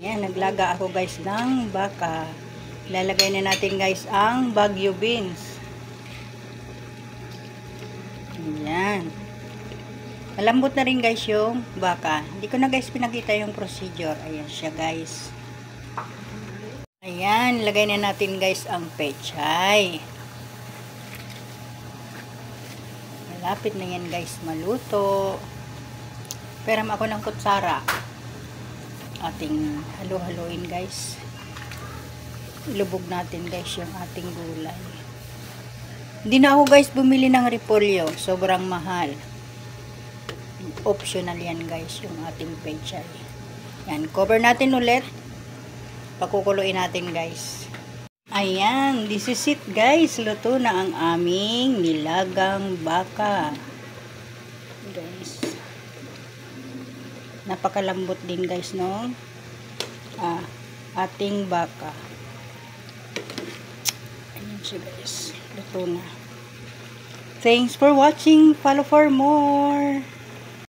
Yan, naglaga ako guys ng baka. Lalagay na natin guys ang Baguio beans. Yan. Malambot na rin guys yung baka. Hindi ko na guys pinakita yung procedure. Ayan siya guys. Ayan, lagay na natin guys ang pechay. Malapit na yan guys maluto. Peram ako ng kutsara. Ating halo-haloin guys. Ilubog natin guys yung ating gulay. Hindi na ako guys bumili ng repolyo. Sobrang mahal. Optional yan guys yung ating pechay. Yan, cover natin ulit. Pakukuluin natin guys. Ayan, this is it guys. Luto na ang aming nilagang baka. Guys. Napakalambot din guys no. Ating baka. Ayan siya guys. Luto na. Thanks for watching. Follow for more.